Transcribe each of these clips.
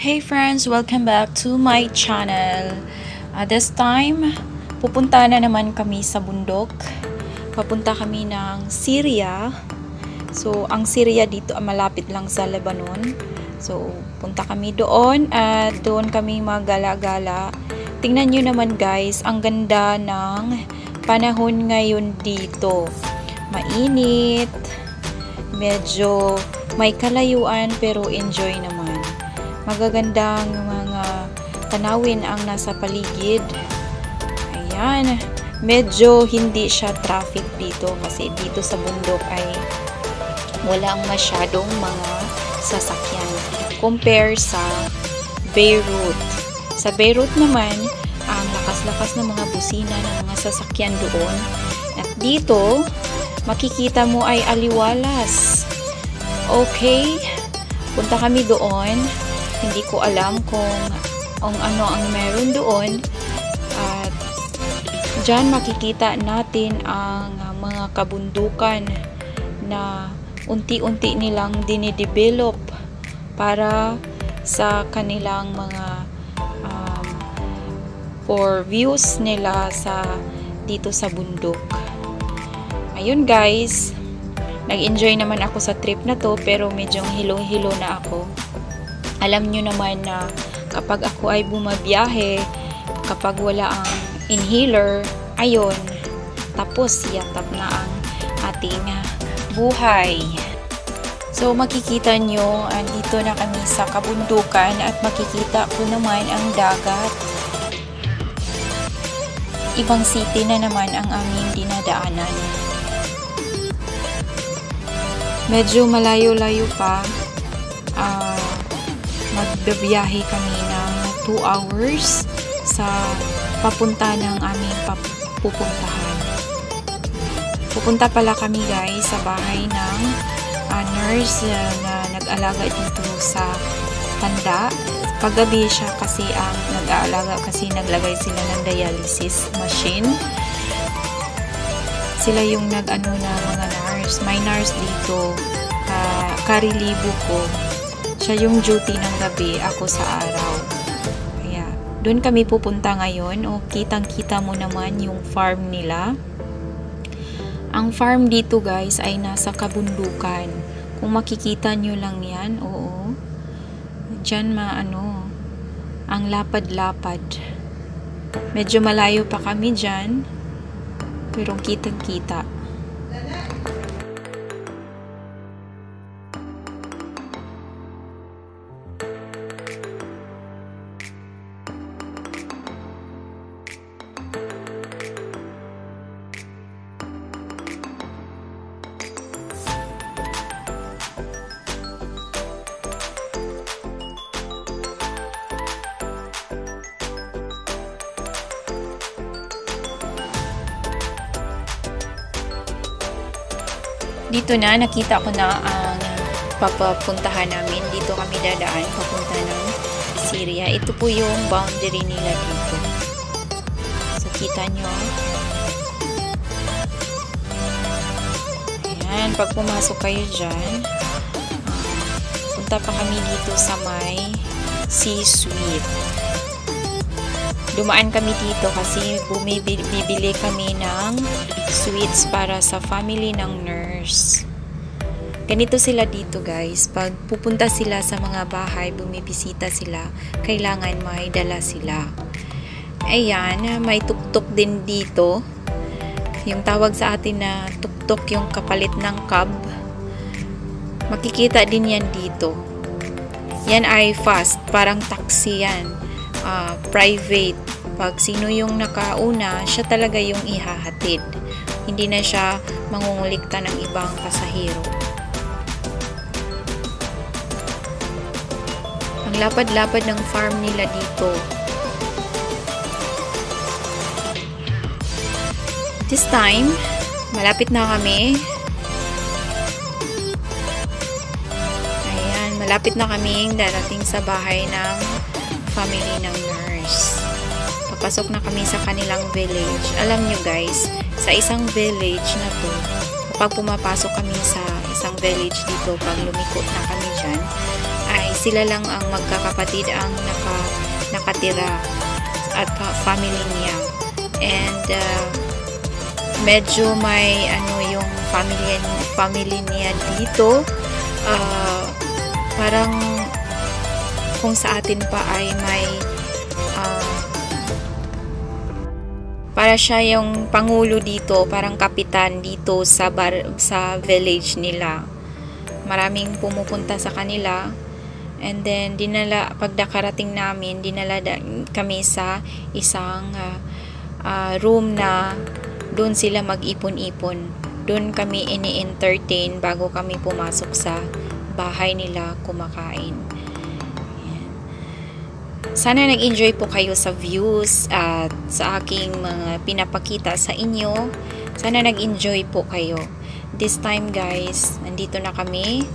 Hey friends, welcome back to my channel. This time, pupunta na naman kami sa bundok. Papunta kami ng Syria. So, ang Syria dito malapit lang sa Lebanon. So, punta kami doon at doon kami magala-gala. Tingnan nyo naman guys, ang ganda ng panahon ngayon dito. Mainit, medyo may kalayuan pero enjoy naman. Magagandang mga tanawin ang nasa paligid. Ayan, medyo hindi siya traffic dito kasi dito sa bundok ay walang masyadong mga sasakyan compare sa Beirut. Sa Beirut naman, ang lakas-lakas ng mga busina ng mga sasakyan doon. At dito, makikita mo ay aliwalas. Okay, punta kami doon. Hindi ko alam kung ano ang meron doon. At dyan makikita natin ang mga kabundukan na unti-unti nilang dinidevelop para sa kanilang mga for views nila dito sa bundok. Ayun guys, nag-enjoy naman ako sa trip na to pero medyo hilong-hilo na ako. Alam nyo naman na kapag ako ay bumabiyahe, kapag wala ang inhaler, ayun, tapos yatap na ang ating buhay. So makikita nyo, andito na kami sa kabundukan at makikita ko naman ang dagat. Ibang city na naman ang aming dinadaanan. Medyo malayo-layo pa. Magbibiyahe kami ng 2 hours sa papunta ng aming pupuntahan. Pupunta pala kami guys sa bahay ng nurse na nag-alaga dito sa tanda. Paggabi siya kasi ang nag-aalaga kasi naglagay sila ng dialysis machine. Sila yung nag-ano na mga nurse. May nurse dito. Karilibo ko. Siya yung duty ng gabi, ako sa araw. Kaya, doon kami pupunta ngayon. O, kitang-kita mo naman yung farm nila. Ang farm dito guys ay nasa kabundukan. Kung makikita nyo lang yan, oo. Diyan ang lapad-lapad. Medyo malayo pa kami dyan. Pero kitang-kita. Dito na, nakita ko na ang papapuntahan namin. Dito kami dadaan, papunta ng Syria. Ito po yung boundary nila dito. So, kita nyo. Ayan, pag pumasok kayo dyan, punta pa kami dito sa may C-suite. Dumaan kami dito kasi bibili kami ng sweets para sa family ng nurse. Ganito sila dito guys. Pag pupunta sila sa mga bahay, bumibisita sila, kailangan may dala sila. Ayan, may tuktok din dito. Yung tawag sa atin na tuktok, yung kapalit ng cab. Makikita din yan dito. Yan ay fast, parang taxi yan. Private. Pag sino yung nakauna, siya talaga yung ihahatid. Hindi na siya mangungulikta ng ibang pasahero. Ang lapad-lapad ng farm nila dito. This time, malapit na kami. Ayan, malapit na kaming darating sa bahay ng family ng nurse. Papasok na kami sa kanilang village. Alam nyo guys, sa isang village na to, kapag pumapasok kami sa isang village dito, pag lumikot na kami dyan, ay sila lang ang magkakapatid ang nakatira at family niya. And medyo may yung family niya dito, parang kung sa atin pa ay may para siya yung pangulo dito, parang kapitan dito sa village nila. Maraming pumupunta sa kanila. And then pag nakarating namin, dinala kami sa isang room na doon sila mag-ipon-ipon. Doon kami ini-entertain bago kami pumasok sa bahay nila kumakain. Sana nag-enjoy po kayo sa views at sa aking mga pinapakita sa inyo. Sana nag-enjoy po kayo. This time guys, nandito na kami.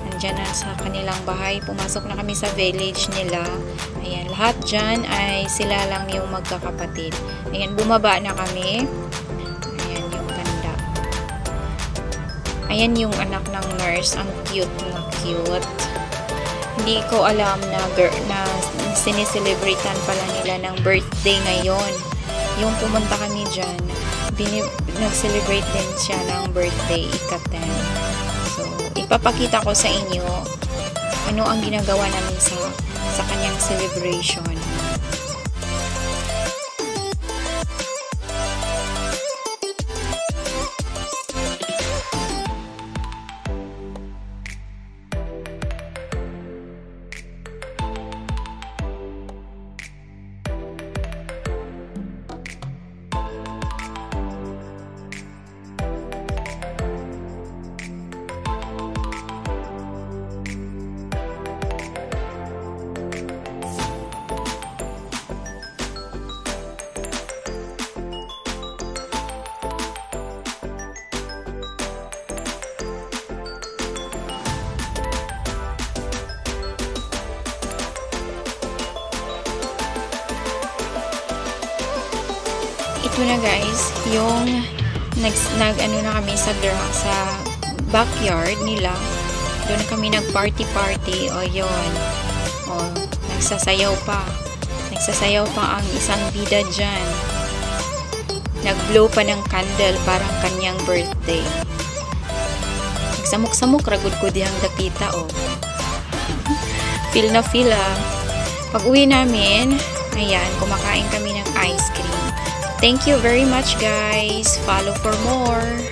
Nandiyan na sa kanilang bahay. Pumasok na kami sa village nila. Ayan, lahat dyan ay sila lang yung magkakapatid. Ayan, bumaba na kami. Ayan yung ganda. Ayan yung anak ng nurse. Ang cute na cute. Hindi ko alam na sineselebratean pala nila ng birthday ngayon. Yung pumunta kami dyan, nag-celebrate din siya ng birthday, ika-10. So, ipapakita ko sa inyo ano ang ginagawa namin sa kanyang celebration. Ito na guys, yung nag-ano na kami sa backyard nila. Doon na kami nag-party. O yun. O, nagsasayaw pa. Nagsasayaw pa ang isang bida dyan. Nag-blow pa ng candle parang kanyang birthday. Nagsamok-samok, ragod ko dihang dapita o. Feel na feel Pag uwi namin, ayan, kumakain kami ng ice cream. Thank you very much guys. Follow for more.